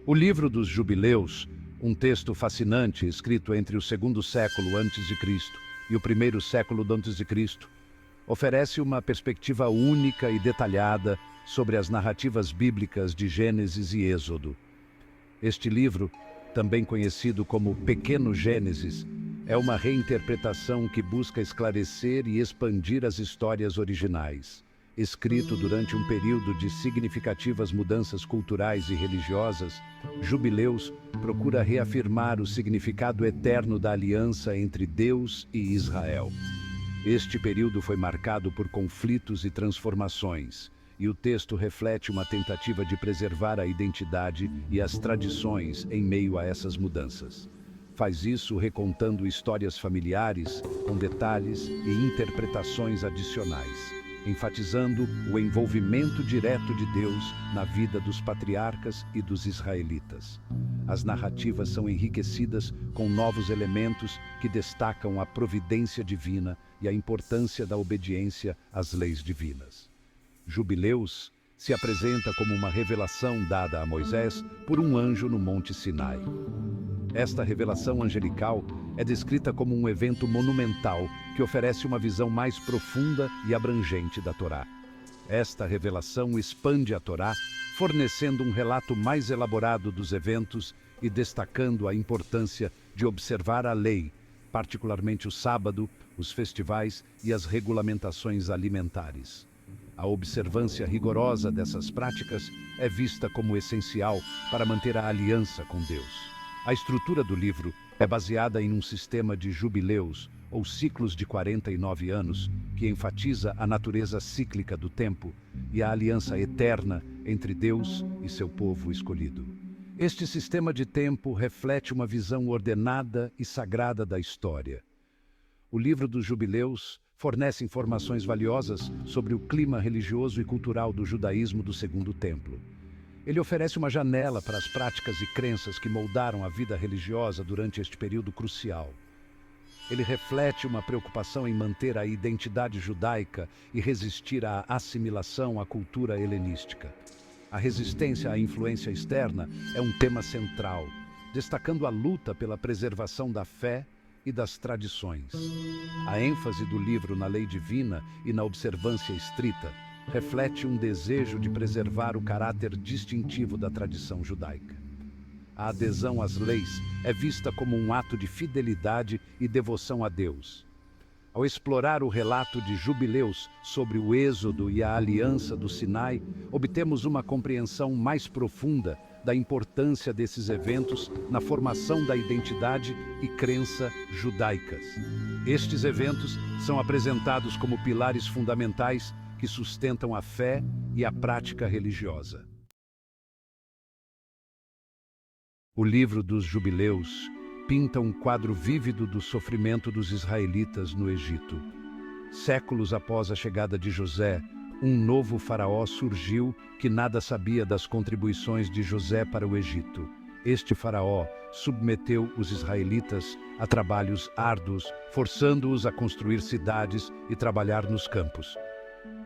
O livro dos Jubileus, um texto fascinante escrito entre o segundo século antes de Cristo e o primeiro século antes de Cristo, oferece uma perspectiva única e detalhada sobre as narrativas bíblicas de Gênesis e Êxodo. Este livro, também conhecido como Pequeno Gênesis, é uma reinterpretação que busca esclarecer e expandir as histórias originais. Escrito durante um período de significativas mudanças culturais e religiosas, Jubileus procura reafirmar o significado eterno da aliança entre Deus e Israel. Este período foi marcado por conflitos e transformações, e o texto reflete uma tentativa de preservar a identidade e as tradições em meio a essas mudanças. Faz isso recontando histórias familiares, com detalhes e interpretações adicionais, enfatizando o envolvimento direto de Deus na vida dos patriarcas e dos israelitas. As narrativas são enriquecidas com novos elementos que destacam a providência divina e a importância da obediência às leis divinas. Jubileus se apresenta como uma revelação dada a Moisés por um anjo no Monte Sinai. Esta revelação angelical é descrita como um evento monumental que oferece uma visão mais profunda e abrangente da Torá. Esta revelação expande a Torá, fornecendo um relato mais elaborado dos eventos e destacando a importância de observar a lei, particularmente o sábado, os festivais e as regulamentações alimentares. A observância rigorosa dessas práticas é vista como essencial para manter a aliança com Deus. A estrutura do livro é baseada em um sistema de jubileus, ou ciclos de 49 anos, que enfatiza a natureza cíclica do tempo e a aliança eterna entre Deus e seu povo escolhido. Este sistema de tempo reflete uma visão ordenada e sagrada da história. O livro dos Jubileus fornece informações valiosas sobre o clima religioso e cultural do judaísmo do Segundo Templo. Ele oferece uma janela para as práticas e crenças que moldaram a vida religiosa durante este período crucial. Ele reflete uma preocupação em manter a identidade judaica e resistir à assimilação à cultura helenística. A resistência à influência externa é um tema central, destacando a luta pela preservação da fé e das tradições. A ênfase do livro na lei divina e na observância estrita reflete um desejo de preservar o caráter distintivo da tradição judaica. A adesão às leis é vista como um ato de fidelidade e devoção a Deus. Ao explorar o relato de Jubileus sobre o Êxodo e a aliança do Sinai, obtemos uma compreensão mais profunda da importância desses eventos na formação da identidade e crença judaicas. Estes eventos são apresentados como pilares fundamentais que sustentam a fé e a prática religiosa. O livro dos Jubileus pinta um quadro vívido do sofrimento dos israelitas no Egito. Séculos após a chegada de José, um novo faraó surgiu que nada sabia das contribuições de José para o Egito. Este faraó submeteu os israelitas a trabalhos árduos, forçando-os a construir cidades e trabalhar nos campos.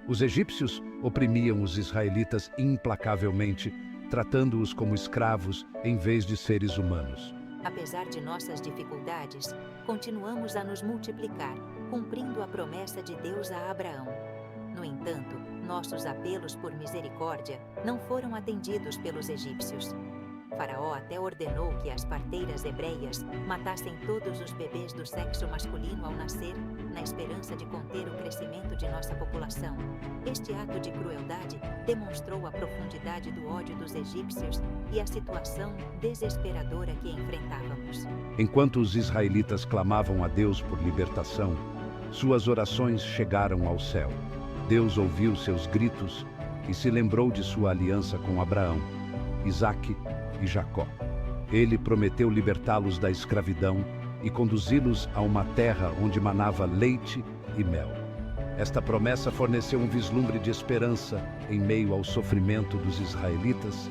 Os egípcios oprimiam os israelitas implacavelmente, tratando-os como escravos em vez de seres humanos. Apesar de nossas dificuldades, continuamos a nos multiplicar, cumprindo a promessa de Deus a Abraão. No entanto, nossos apelos por misericórdia não foram atendidos pelos egípcios. Faraó até ordenou que as parteiras hebreias matassem todos os bebês do sexo masculino ao nascer, na esperança de conter o crescimento de nossa população. Este ato de crueldade demonstrou a profundidade do ódio dos egípcios e a situação desesperadora que enfrentávamos. Enquanto os israelitas clamavam a Deus por libertação, suas orações chegaram ao céu. Deus ouviu seus gritos e se lembrou de sua aliança com Abraão, Isaque e Jacó. Ele prometeu libertá-los da escravidão e conduzi-los a uma terra onde manava leite e mel. Esta promessa forneceu um vislumbre de esperança em meio ao sofrimento dos israelitas,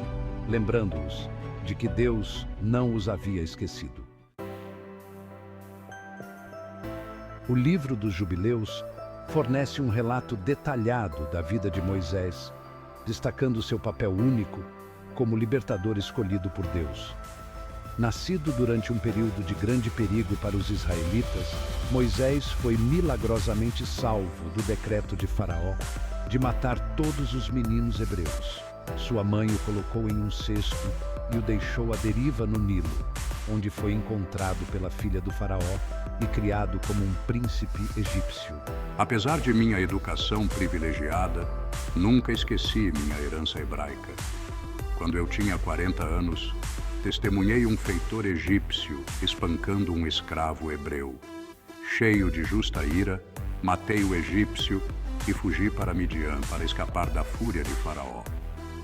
lembrando-os de que Deus não os havia esquecido. O livro dos Jubileus fornece um relato detalhado da vida de Moisés, destacando seu papel único como libertador escolhido por Deus. Nascido durante um período de grande perigo para os israelitas, Moisés foi milagrosamente salvo do decreto de Faraó de matar todos os meninos hebreus. Sua mãe o colocou em um cesto e o deixou à deriva no Nilo, onde foi encontrado pela filha do Faraó e criado como um príncipe egípcio. Apesar de minha educação privilegiada, nunca esqueci minha herança hebraica. Quando eu tinha 40 anos, testemunhei um feitor egípcio espancando um escravo hebreu. Cheio de justa ira, matei o egípcio e fugi para Midian para escapar da fúria de Faraó.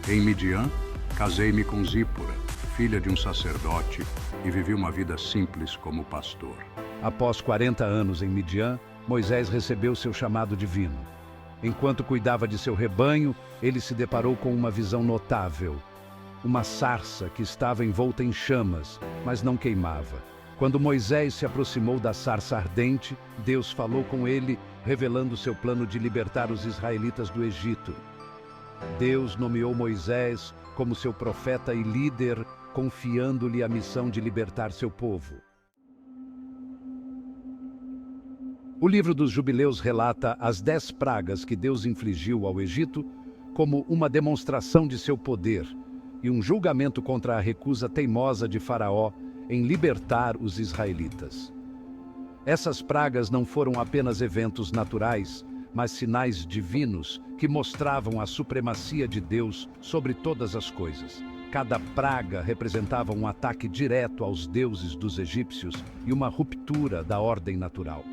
Em Midian, casei-me com Zípora, filha de um sacerdote, e vivi uma vida simples como pastor. Após 40 anos em Midian, Moisés recebeu seu chamado divino. Enquanto cuidava de seu rebanho, ele se deparou com uma visão notável. Uma sarça que estava envolta em chamas, mas não queimava. Quando Moisés se aproximou da sarça ardente, Deus falou com ele, revelando seu plano de libertar os israelitas do Egito. Deus nomeou Moisés como seu profeta e líder, confiando-lhe a missão de libertar seu povo. O livro dos Jubileus relata as 10 pragas que Deus infligiu ao Egito como uma demonstração de seu poder e um julgamento contra a recusa teimosa de Faraó em libertar os israelitas. Essas pragas não foram apenas eventos naturais, mas sinais divinos que mostravam a supremacia de Deus sobre todas as coisas. Cada praga representava um ataque direto aos deuses dos egípcios e uma ruptura da ordem natural.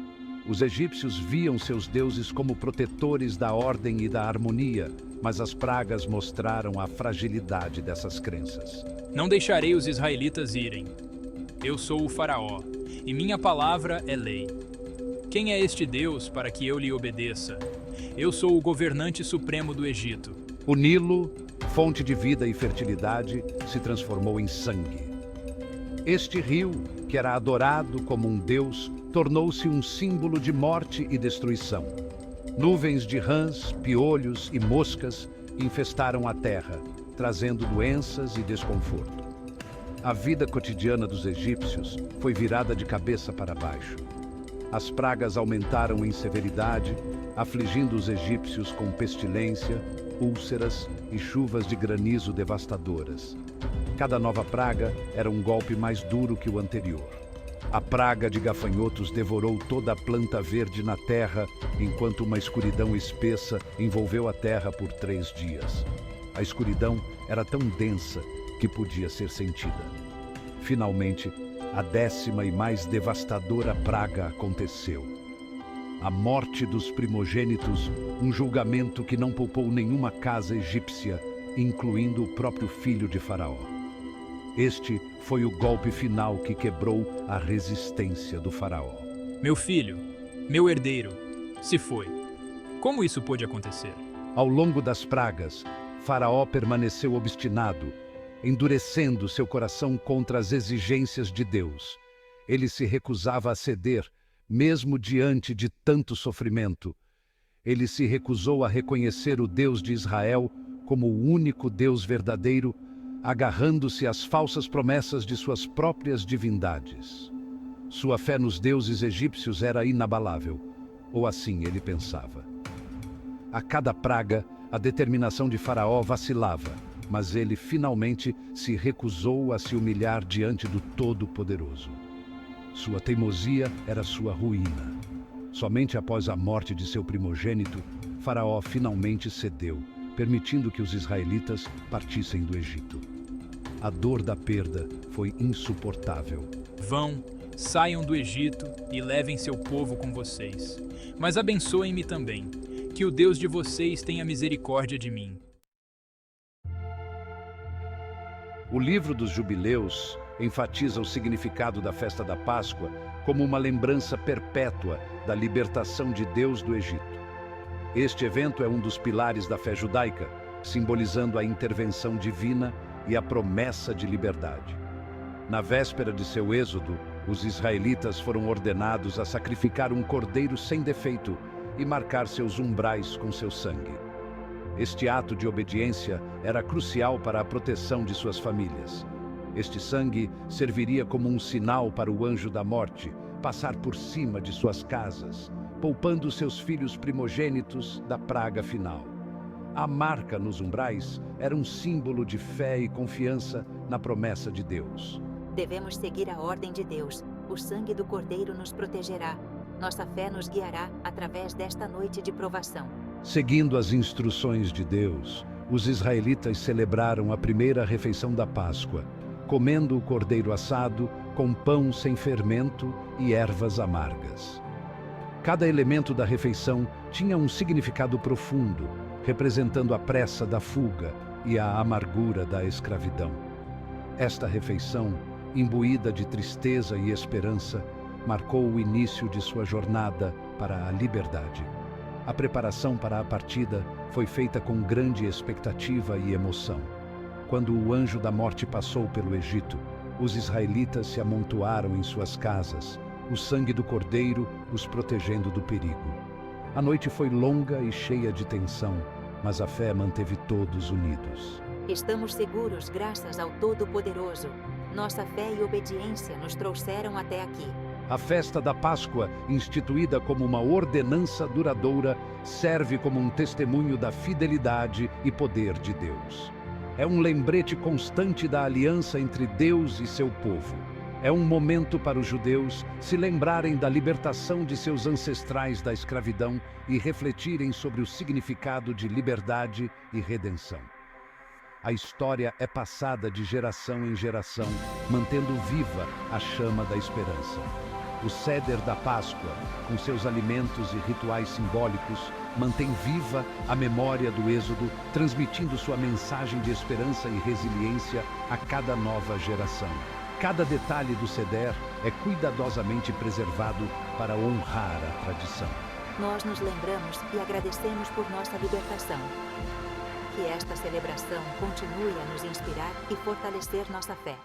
Os egípcios viam seus deuses como protetores da ordem e da harmonia, mas as pragas mostraram a fragilidade dessas crenças. Não deixarei os israelitas irem. Eu sou o Faraó, e minha palavra é lei. Quem é este Deus para que eu lhe obedeça? Eu sou o governante supremo do Egito. O Nilo, fonte de vida e fertilidade, se transformou em sangue. Este rio, que era adorado como um deus, tornou-se um símbolo de morte e destruição. Nuvens de rãs, piolhos e moscas infestaram a terra, trazendo doenças e desconforto. A vida cotidiana dos egípcios foi virada de cabeça para baixo. As pragas aumentaram em severidade, afligindo os egípcios com pestilência, úlceras e chuvas de granizo devastadoras. Cada nova praga era um golpe mais duro que o anterior. A praga de gafanhotos devorou toda a planta verde na terra, enquanto uma escuridão espessa envolveu a terra por 3 dias. A escuridão era tão densa que podia ser sentida. Finalmente, a 10ª e mais devastadora praga aconteceu. A morte dos primogênitos, um julgamento que não poupou nenhuma casa egípcia, incluindo o próprio filho de Faraó. Este foi o golpe final que quebrou a resistência do Faraó. Meu filho, meu herdeiro, se foi. Como isso pôde acontecer? Ao longo das pragas, Faraó permaneceu obstinado, endurecendo seu coração contra as exigências de Deus. Ele se recusava a ceder, mesmo diante de tanto sofrimento. Ele se recusou a reconhecer o Deus de Israel como o único Deus verdadeiro, agarrando-se às falsas promessas de suas próprias divindades. Sua fé nos deuses egípcios era inabalável, ou assim ele pensava. A cada praga, a determinação de Faraó vacilava, mas ele finalmente se recusou a se humilhar diante do Todo-Poderoso. Sua teimosia era sua ruína. Somente após a morte de seu primogênito, Faraó finalmente cedeu, permitindo que os israelitas partissem do Egito. A dor da perda foi insuportável. Vão, saiam do Egito e levem seu povo com vocês. Mas abençoem-me também, que o Deus de vocês tenha misericórdia de mim. O livro dos Jubileus enfatiza o significado da festa da Páscoa como uma lembrança perpétua da libertação de Deus do Egito. Este evento é um dos pilares da fé judaica, simbolizando a intervenção divina e a promessa de liberdade. Na véspera de seu êxodo, os israelitas foram ordenados a sacrificar um cordeiro sem defeito e marcar seus umbrais com seu sangue. Este ato de obediência era crucial para a proteção de suas famílias. Este sangue serviria como um sinal para o anjo da morte passar por cima de suas casas, poupando seus filhos primogênitos da praga final. A marca nos umbrais era um símbolo de fé e confiança na promessa de Deus. Devemos seguir a ordem de Deus. O sangue do Cordeiro nos protegerá. Nossa fé nos guiará através desta noite de provação. Seguindo as instruções de Deus, os israelitas celebraram a primeira refeição da Páscoa, comendo o cordeiro assado com pão sem fermento e ervas amargas. Cada elemento da refeição tinha um significado profundo, representando a pressa da fuga e a amargura da escravidão. Esta refeição, imbuída de tristeza e esperança, marcou o início de sua jornada para a liberdade. A preparação para a partida foi feita com grande expectativa e emoção. Quando o anjo da morte passou pelo Egito, os israelitas se amontoaram em suas casas, o sangue do cordeiro os protegendo do perigo. A noite foi longa e cheia de tensão, mas a fé manteve todos unidos. Estamos seguros graças ao Todo-Poderoso. Nossa fé e obediência nos trouxeram até aqui. A festa da Páscoa, instituída como uma ordenança duradoura, serve como um testemunho da fidelidade e poder de Deus. É um lembrete constante da aliança entre Deus e seu povo. É um momento para os judeus se lembrarem da libertação de seus ancestrais da escravidão e refletirem sobre o significado de liberdade e redenção. A história é passada de geração em geração, mantendo viva a chama da esperança. O Seder da Páscoa, com seus alimentos e rituais simbólicos, mantém viva a memória do Êxodo, transmitindo sua mensagem de esperança e resiliência a cada nova geração. Cada detalhe do Seder é cuidadosamente preservado para honrar a tradição. Nós nos lembramos e agradecemos por nossa libertação. Que esta celebração continue a nos inspirar e fortalecer nossa fé.